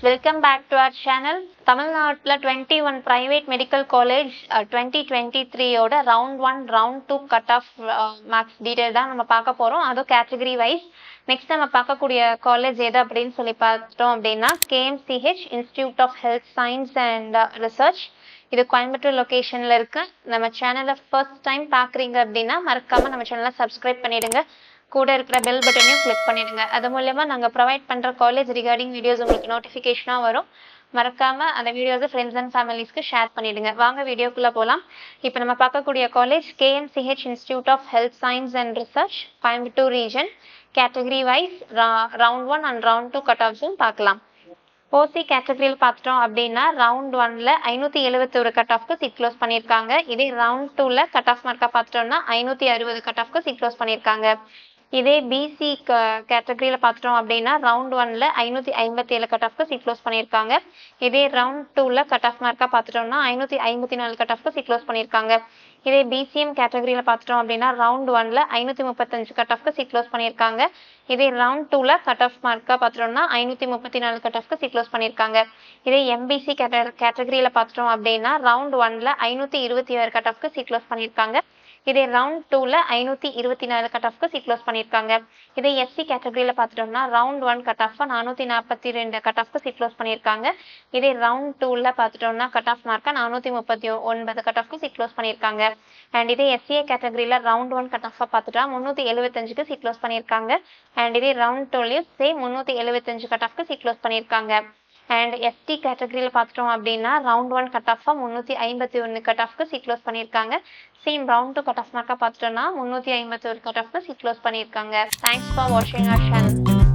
Welcome back to our channel. தமிழ்நாட்டில் 21 private medical college 2023 ஓட round 1 round 2 cut off marks detail தான் நம்ம பார்க்க போறோம். அதுவும் category wise. நெக்ஸ்ட் நம்ம பார்க்கக்கூடிய காலேஜ் எது அப்படின்னு சொல்லி பார்த்தோம் அப்படின்னா KMCH Institute of Health Science and Research. இது கோயம்புத்தூர் லொகேஷன்ல இருக்கு. நம்ம சேனலை ஃபர்ஸ்ட் டைம் பார்க்குறீங்க அப்படின்னா மறக்காம நம்ம சேனலை சப்ஸ்கிரைப் பண்ணிடுங்க. கூட இருக்கிற பெல் பட்டனையும் கிளிக் பண்ணிடுங்க. அது மூலமா நாங்கள் ப்ரொவைட் பண்ணுற காலேஜ் ரிகார்டிங் வீடியோஸ் உங்களுக்கு நோட்டிஃபிகேஷனாக வரும். மறக்காம அந்த வீடியோஸை ஃப்ரெண்ட்ஸ் அண்ட் ஃபேமிலிஸ்க்கு ஷேர் பண்ணிடுங்க. வாங்க வீடியோக்குள்ளே போகலாம். இப்போ நம்ம பார்க்கக்கூடிய college KMCH Institute of Health Science and Research, Coimbatore region. Category wise round 1 and round 2 cut ஆஃப்ஸும் பார்க்கலாம். ஓசி கேட்டகரியில் பார்த்துட்டோம் அப்படின்னா ரவுண்ட் 1ல 571 கட் ஆஃப்க்கு சீட் க்ளோஸ் பண்ணியிருக்காங்க. இதே ரவுண்ட் 2ல கட் ஆஃப் மார்க்காக பார்த்துட்டோம்னா 560 கட் ஆஃப்க்கு சீட் க்ளோஸ் பண்ணியிருக்காங்க. இதே பிசி கேட்டகரியில் பார்த்துட்டோம் அப்படின்னா ரவுண்ட் 1ல 557 கட் ஆஃப்க்கு சீட் க்ளோஸ் பண்ணியிருக்காங்க. இதே ரவுண்ட் 2ல கட் ஆஃப் மார்க்காக பார்த்துட்டோம்னா 554 கட் ஆஃப்க்கு சீட் க்ளோஸ் பண்ணியிருக்காங்க. இதே பிசிஎம் கேட்டகரியில் பார்த்துட்டோம் அப்படின்னா ரவுண்ட் 1ல 535 கட் ஆஃப்க்கு சீட் க்ளோஸ் பண்ணியிருக்காங்க. இதே ரவுண்ட் 2ல கட் ஆஃப் மார்க்காக பார்த்துட்டோம்னா 534 கட் ஆஃப்க்கு சீட் க்ளோஸ் பண்ணியிருக்காங்க. இதே எம்பிசி கேட்டகரியில் பார்த்துட்டோம் அப்படின்னா ரவுண்ட் 1ல 526 கட் ஆஃப்க்கு சீட் க்ளோஸ் பண்ணியிருக்காங்க. இதே ரவுண்ட் 2ல 524 கட் ஆஃப்க்கு சீட் க்ளோஸ் பண்ணியிருக்காங்க. இதே எஸ்சி கேட்டகரியில் பார்த்துட்டோம்னா ரவுண்ட் 1 கட் ஆஃப் 442 கட் ஆஃப்க்கு சீட் க்ளோஸ் பண்ணியிருக்காங்க. இதே ரவுண்ட் 2ல பார்த்துட்டோம்னா கட் ஆஃப் மார்க்கா 439 கட் ஆஃப்க்கு சீட் க்ளோஸ் பண்ணியிருக்காங்க. அண்ட் இதே எஸ்சிஏ கேட்டகரியில் ரவுண்ட் 1 கட் ஆஃபாக பார்த்துட்டா 375க்கு சீட் க்ளோஸ் பண்ணியிருக்காங்க. அண்ட் இதே ரவுண்ட் 2லையும் சேம் 375 கட் ஆஃப்க்கு சீட் க்ளோஸ் பண்ணியிருக்காங்க. அண்ட் எஸ்டி கேட்டகரியில் பார்த்துட்டோம் அப்படின்னா ரவுண்ட் 1 கட் ஆஃபாக 351 கட் ஆஃப்க்கு சீட் க்ளோஸ் பண்ணியிருக்காங்க. சேம் ரவுண்ட் 2 கட் ஆஃப் மார்க்காக பார்த்துட்டோம்னா 351 கட் ஆஃப்க்கு சீட் க்ளோஸ் பண்ணியிருக்காங்க. தேங்க்ஸ் ஃபார் வாட்சிங் அவர் சேனல்.